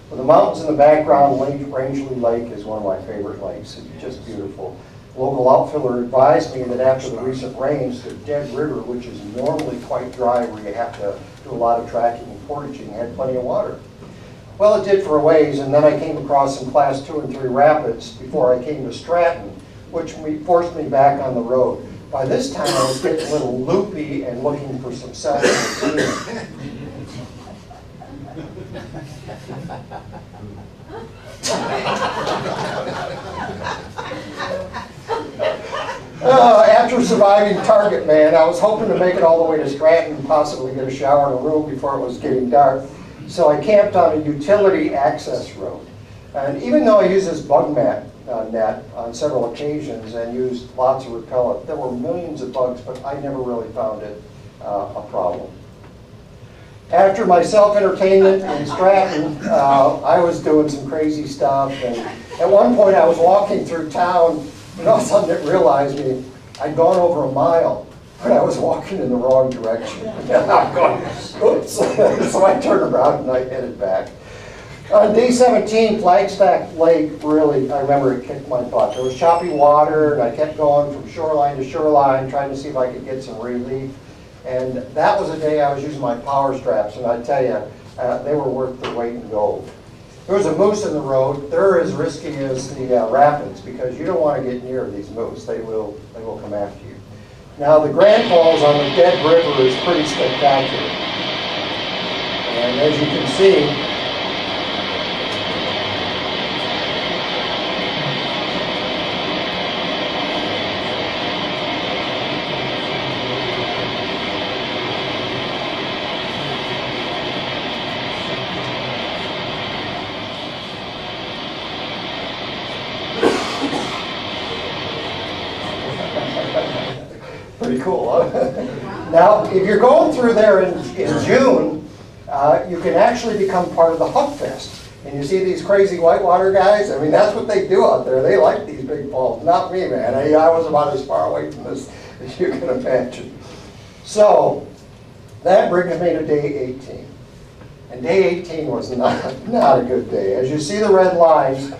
With the mountains in the background, Rangeley Lake is one of my favorite lakes. It's just beautiful. Local outfitter advised me that after the recent rains, the Dead River, which is normally quite dry where you have to do a lot of tracking and portaging, had plenty of water. Well, it did for a ways, and then I came across some class 2 and 3 rapids before I came to Stratton, which forced me back on the road. By this time, I was getting a little loopy and looking for some self-esteem. After surviving Target Man, I was hoping to make it all the way to Stratton and possibly get a shower and a room before it was getting dark. So I camped on a utility access road. And even though I used this bug net on several occasions and used lots of repellent, there were millions of bugs, but I never really found it a problem. After my self-entertainment in Stratton, I was doing some crazy stuff. And at one point I was walking through town, and all of a sudden it realized me. I'd gone over a mile, but I was walking in the wrong direction. I'm going, oops. So I turned around and I headed back. On day 17, Flagstaff Lake really, I remember it kicked my butt. There was choppy water, and I kept going from shoreline to shoreline, trying to see if I could get some relief. And that was a day I was using my power straps, and I tell you, they were worth the weight in gold. There was a moose in the road. They're as risky as the rapids because you don't want to get near these moose. They will come after you. Now the Grand Falls on the Dead River is pretty spectacular. And as you can see, pretty cool, huh? Now, if you're going through there in June, you can actually become part of the Huck Fest. And you see these crazy whitewater guys? I mean, that's what they do out there. They like these big falls. Not me, man. I was about as far away from this as you can imagine. So, that brings me to day 18. And day 18 was not a good day. As you see the red lines,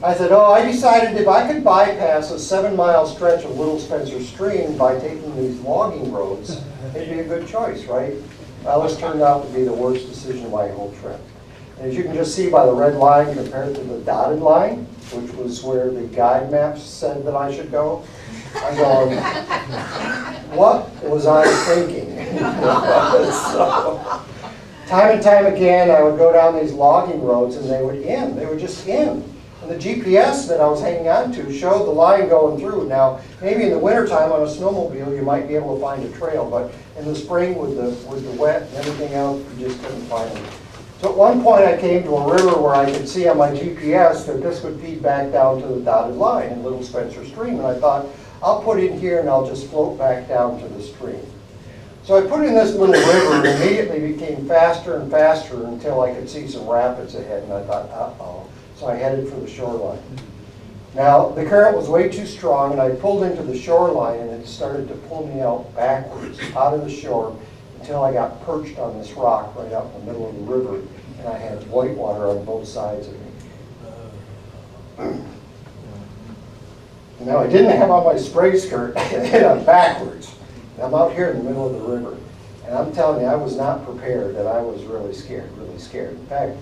I said, oh, I decided if I could bypass a 7-mile stretch of Little Spencer Stream by taking these logging roads, it'd be a good choice, right? Well, this turned out to be the worst decision of my whole trip. And as you can just see by the red line compared to the dotted line, which was where the guide maps said that I should go, I'm going, what was I thinking? So, time and time again, I would go down these logging roads and they would end. They would just end. And the GPS that I was hanging on to showed the line going through. Now, maybe in the wintertime on a snowmobile, you might be able to find a trail, but in the spring with the wet and everything else, you just couldn't find them. So at one point, I came to a river where I could see on my GPS that this would feed back down to the dotted line in Little Spencer Stream. And I thought, I'll put in here and I'll just float back down to the stream. So I put in this little river and immediately became faster and faster until I could see some rapids ahead. And I thought, uh-oh. So I headed for the shoreline. Now, the current was way too strong, and I pulled into the shoreline, and it started to pull me out backwards, out of the shore, until I got perched on this rock right out in the middle of the river, and I had whitewater on both sides of me. Now, I didn't have on my spray skirt, and I'm backwards. And I'm out here in the middle of the river. And I'm telling you, I was not prepared, and I was really scared, really scared. In fact,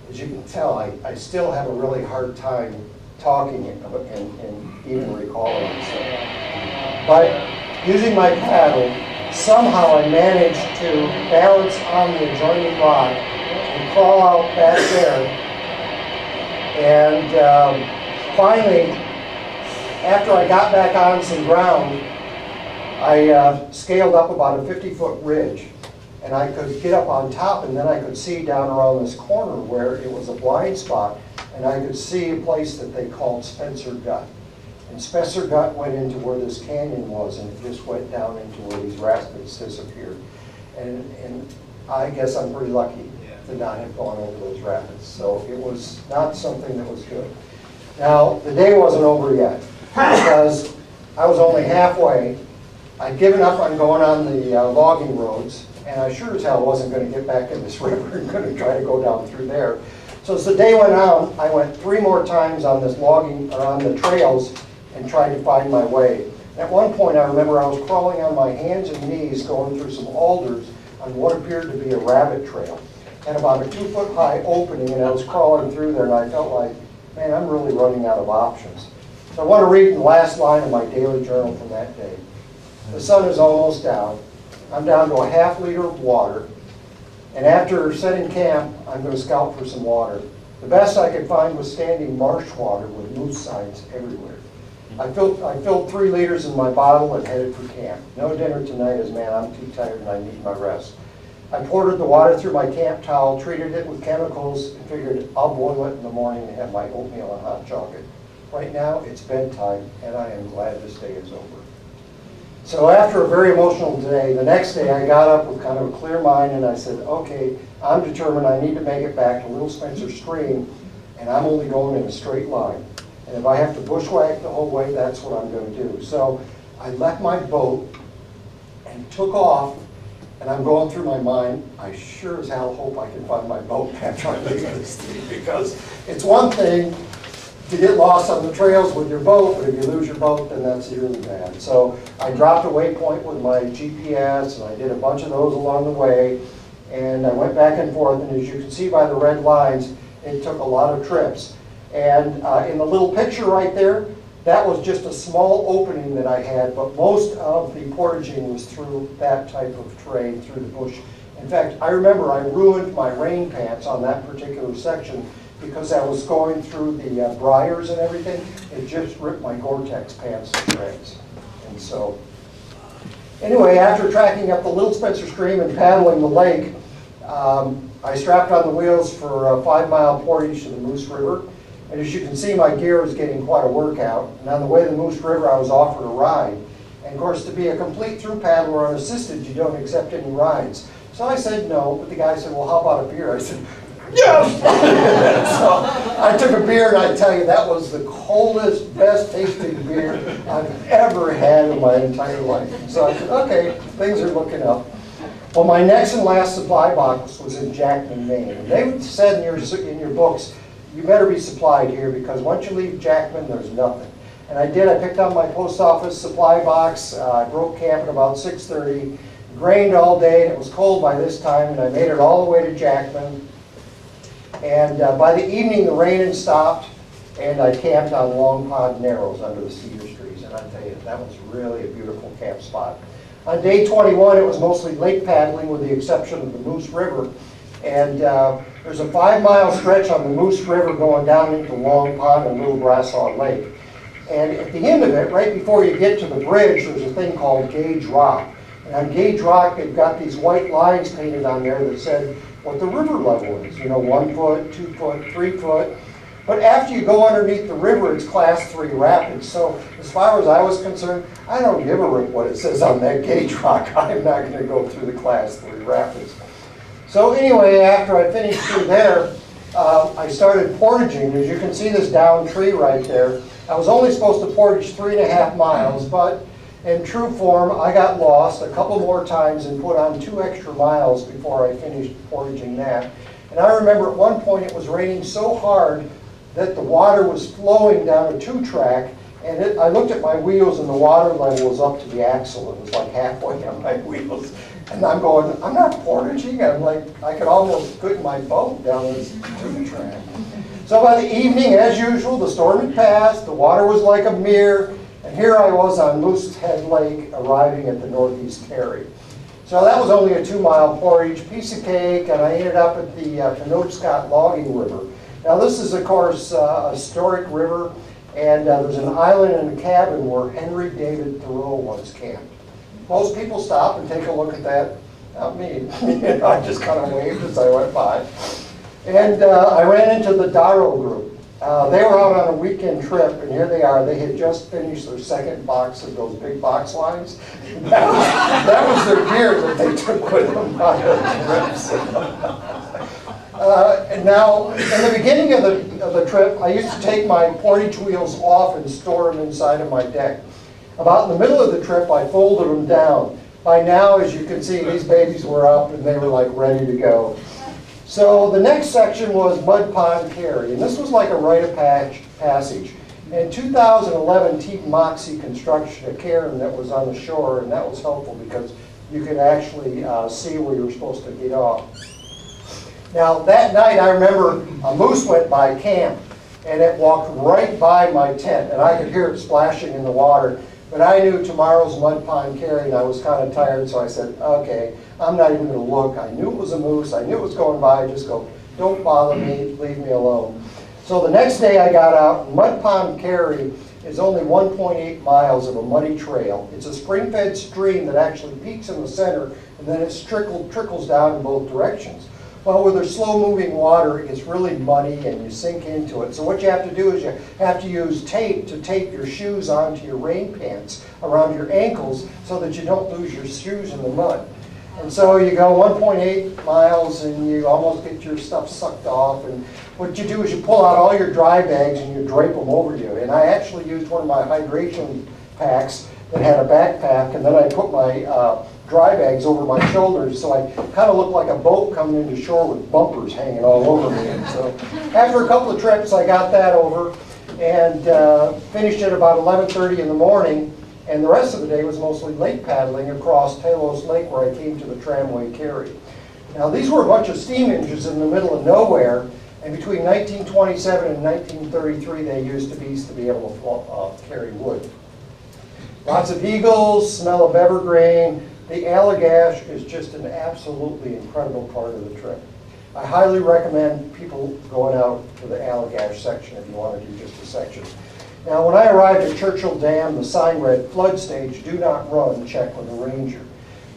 as you can tell, I still have a really hard time talking and even recalling myself. But using my paddle, somehow I managed to balance on the adjoining rock and crawl out back there. And finally, after I got back on some ground, I scaled up about a 50-foot ridge. And I could get up on top, and then I could see down around this corner where it was a blind spot, and I could see a place that they called Spencer Gut. And Spencer Gut went into where this canyon was, and it just went down into where these rapids disappeared. And I guess I'm pretty lucky to not have gone over those rapids. So it was not something that was good. Now, the day wasn't over yet, because I was only halfway. I'd given up on going on the logging roads, and I sure as hell wasn't going to get back in this river and going to try to go down through there. So as the day went on, I went 3 more times on this logging, or on the trails, and tried to find my way. At one point, I remember I was crawling on my hands and knees going through some alders on what appeared to be a rabbit trail. And about a 2-foot high opening, and I was crawling through there, and I felt like, man, I'm really running out of options. So I want to read the last line of my daily journal from that day. The sun is almost down. I'm down to a ½ liter of water, and after setting camp, I'm going to scout for some water. The best I could find was standing marsh water with moose signs everywhere. I filled 3 liters in my bottle and headed for camp. No dinner tonight, as man, I'm too tired and I need my rest. I poured the water through my camp towel, treated it with chemicals, and figured I'll boil it in the morning and have my oatmeal and hot chocolate. Right now, it's bedtime, and I am glad this day is over. So after a very emotional day, the next day I got up with kind of a clear mind, and I said, okay, I'm determined I need to make it back to Little Spencer Stream, and I'm only going in a straight line. And if I have to bushwhack the whole way, that's what I'm going to do. So I left my boat and took off, and I'm going through my mind, I sure as hell hope I can find my boat after I leave this thing, because it's one thing to get lost on the trails with your boat, but if you lose your boat, then that's really bad. So I dropped a waypoint with my GPS, and I did a bunch of those along the way, and I went back and forth, and as you can see by the red lines, it took a lot of trips. And in the little picture right there, that was just a small opening that I had, but most of the portaging was through that type of terrain, through the bush. In fact, I remember I ruined my rain pants on that particular section because I was going through the briars and everything. It just ripped my Gore-Tex pants to shreds. And so, anyway, after tracking up the Little Spencer Stream and paddling the lake, I strapped on the wheels for a 5-mile portage to the Moose River. And as you can see, my gear is getting quite a workout. And on the way to the Moose River, I was offered a ride. And of course, to be a complete through paddler unassisted, you don't accept any rides. So I said no, but the guy said, well, how about a beer? I said, yes! So I took a beer, and I tell you, that was the coldest, best tasting beer I've ever had in my entire life. So I said, okay, things are looking up. Well, my next and last supply box was in Jackman, Maine. And they said in your books, you better be supplied here, because once you leave Jackman, there's nothing. And I did. I picked up my post office supply box. I broke camp at about 6:30. It rained all day, and it was cold by this time, and I made it all the way to Jackman. And by the evening, the rain had stopped, and I camped on Long Pond Narrows under the cedar trees. And I tell you, that was really a beautiful camp spot. On day 21, it was mostly lake paddling with the exception of the Moose River. And there's a 5-mile stretch on the Moose River going down into Long Pond and Little Brassaw Lake. And at the end of it, right before you get to the bridge, there's a thing called Gauge Rock. And on Gauge Rock, they've got these white lines painted on there that said what the river level is. You know, 1 foot, 2 foot, 3 foot. But after you go underneath the river, it's class 3 rapids. So as far as I was concerned, I don't give a rip what it says on that Gauge Rock. I'm not going to go through the class 3 rapids. So anyway, after I finished through there, I started portaging. As you can see this down tree right there. I was only supposed to portage 3.5 miles, but in true form, I got lost a couple more times and put on 2 extra miles before I finished portaging that. And I remember at one point it was raining so hard that the water was flowing down a 2-track, and I looked at my wheels and the water level was up to the axle. It was like halfway on my wheels. And I'm going, I'm not portaging. I'm like, I could almost put my boat down this 2-track. So by the evening, as usual, the storm had passed, the water was like a mirror, and here I was on Moosehead Lake arriving at the Northeast Carry. So that was only a 2-mile portage, piece of cake, and I ended up at the Penobscot Logging River. Now this is, of course, a historic river, and there's an island and a cabin where Henry David Thoreau once camped. Most people stop and take a look at that. Not me. I just kind of waved as I went by. And I ran into the Darrow Group. They were out on a weekend trip, and here they are. They had just finished their 2nd box of those big box lines. That was their gear that they took with them on their trips. And now, in the beginning of the trip, I used to take my portage wheels off and store them inside of my deck. About in the middle of the trip, I folded them down. By now, as you can see, these babies were up and they were like ready to go. So the next section was Mud Pond Carry, and this was like a rite of passage. In 2011, Team Moxie construction, a cairn that was on the shore, and that was helpful because you could actually see where you were supposed to get off. Now that night, I remember a moose went by camp, and it walked right by my tent, and I could hear it splashing in the water. But I knew tomorrow's Mud Pond Carry, and I was kind of tired, so I said, okay, I'm not even going to look. I knew it was a moose. I knew it was going by. Just go, don't bother me. Leave me alone. So the next day I got out. Mud Pond Carry is only 1.8 miles of a muddy trail. It's a spring-fed stream that actually peaks in the center, and then it trickles down in both directions. Well, with their slow-moving water, it's really muddy and you sink into it. So what you have to do is you have to use tape to tape your shoes onto your rain pants around your ankles so that you don't lose your shoes in the mud. And so you go 1.8 miles and you almost get your stuff sucked off. And what you do is you pull out all your dry bags and you drape them over you. And I actually used one of my hydration packs that had a backpack, and then I put my dry bags over my shoulders, so I kind of looked like a boat coming into shore with bumpers hanging all over me. And so after a couple of trips, I got that over and finished at about 11:30 in the morning, and the rest of the day was mostly lake paddling across Talos Lake where I came to the Tramway Carry. Now these were a bunch of steam engines in the middle of nowhere, and between 1927 and 1933 they used to be able to carry wood. Lots of eagles, smell of evergreen. The Allagash is just an absolutely incredible part of the trip. I highly recommend people going out to the Allagash section if you want to do just a section. Now, when I arrived at Churchill Dam, the sign read, "Flood stage, do not run, check with the ranger."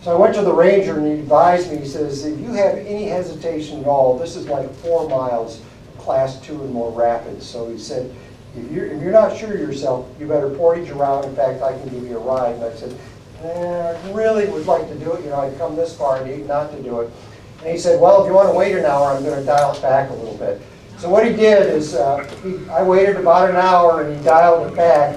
So I went to the ranger and he advised me, he says, if you have any hesitation at all, this is like 4 miles, class 2 and more rapids. So he said, if you're not sure of yourself, you better portage around. In fact, I can give you a ride. And I said, I really would like to do it. You know, I'd come this far and need not to do it. And he said, well, if you want to wait an hour, I'm going to dial it back a little bit. So what he did is, I waited about an hour and he dialed it back.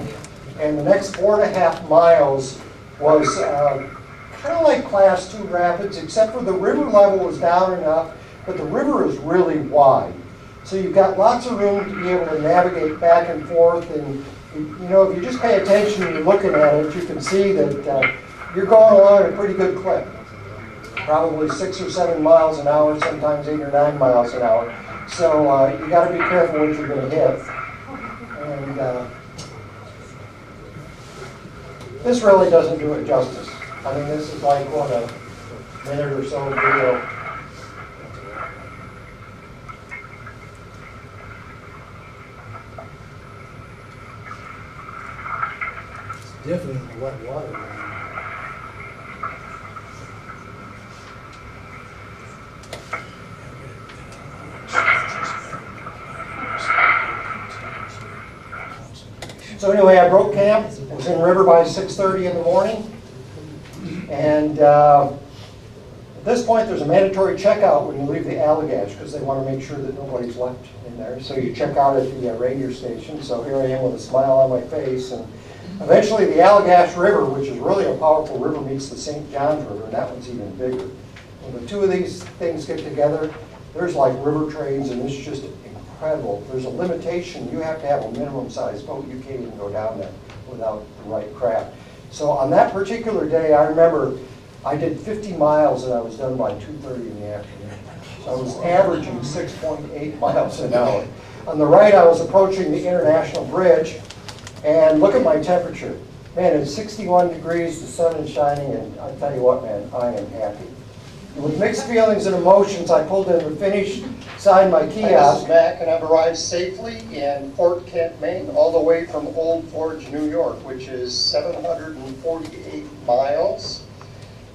And the next 4.5 miles was kind of like Class 2 rapids, except for the river level was down enough, but the river is really wide. So you've got lots of room to be able to navigate back and forth. And you know, if you just pay attention and you're looking at it, you can see that you're going along at a pretty good clip. Probably 6 or 7 miles an hour, sometimes 8 or 9 miles an hour. So you got to be careful what you're going to hit. And this really doesn't do it justice. I mean, this is like, what, a minute or so video. It's different in the wet water. So anyway, I broke camp. I was in the river by 6:30 in the morning. And at this point, there's a mandatory checkout when you leave the Allagash because they want to make sure that nobody's left in there. So you check out at the ranger station. So here I am with a smile on my face. And eventually the Allagash River, which is really a powerful river, meets the St. Johns River, and that one's even bigger. When the two of these things get together, there's like river trains, and it's just incredible. There's a limitation. You have to have a minimum size boat. You can't even go down there without the right craft. So on that particular day, I remember I did 50 miles and I was done by 2:30 in the afternoon. So I was averaging 6.8 miles an hour. On the right, I was approaching the International Bridge, and look at my temperature. Man, it's 61 degrees, the sun is shining, and I tell you what, man, I am happy. And with mixed feelings and emotions, I pulled in the finish, signed my kiosk. This is Mack, and I've arrived safely in Fort Kent, Maine, all the way from Old Forge, New York, which is 748 miles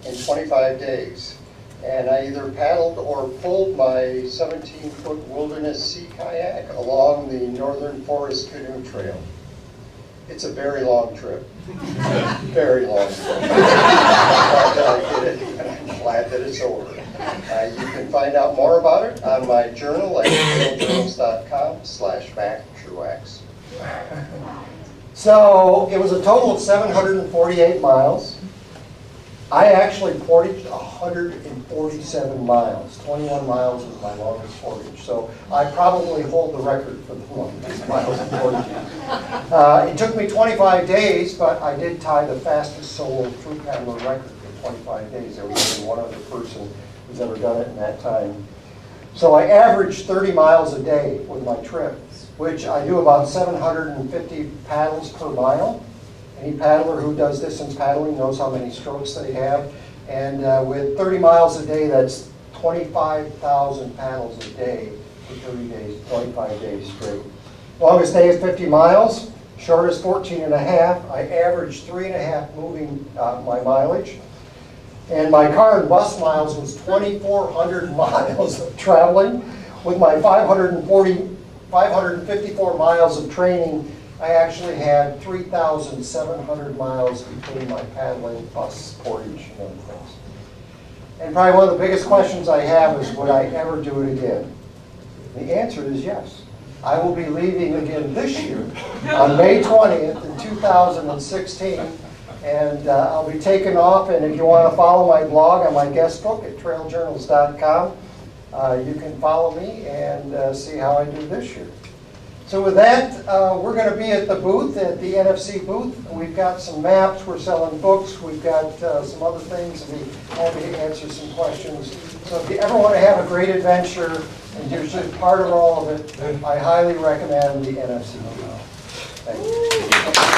in 25 days. And I either paddled or pulled my 17-foot wilderness sea kayak along the Northern Forest Canoe Trail. It's a very long trip. Very long trip. I'm glad that I did it, and I'm glad that it's over. You can find out more about it on my journal at imperialjournals.com/Mack Truax. So it was a total of 748 miles. I actually portaged 147 miles. 21 miles is my longest portage. So I probably hold the record for the longest miles of portaging. It took me 25 days, but I did tie the fastest solo through paddler record for 25 days. There was only one other person who's ever done it in that time. So I averaged 30 miles a day with my trip, which I do about 750 paddles per mile. Any paddler who does distance paddling knows how many strokes they have. And with 30 miles a day, that's 25,000 paddles a day for 30 days, 25 days straight. Longest day is 50 miles, shortest 14 and a half. I averaged 3.5 moving my mileage. And my car and bus miles was 2,400 miles of traveling. With my 554 miles of training, I actually had 3,700 miles between my paddling, bus, portage, and other things. And probably one of the biggest questions I have is, would I ever do it again? The answer is yes. I will be leaving again this year on May 20th in 2016. And I'll be taking off. And if you want to follow my blog on my guest book at trailjournals.com, you can follow me and see how I do this year. So with that, we're going to be at the booth, at the NFC booth. We've got some maps, we're selling books, we've got some other things, and we'll be happy to answer some questions. So if you ever want to have a great adventure and you're just part of all of it, I highly recommend the NFC booth. Thank you.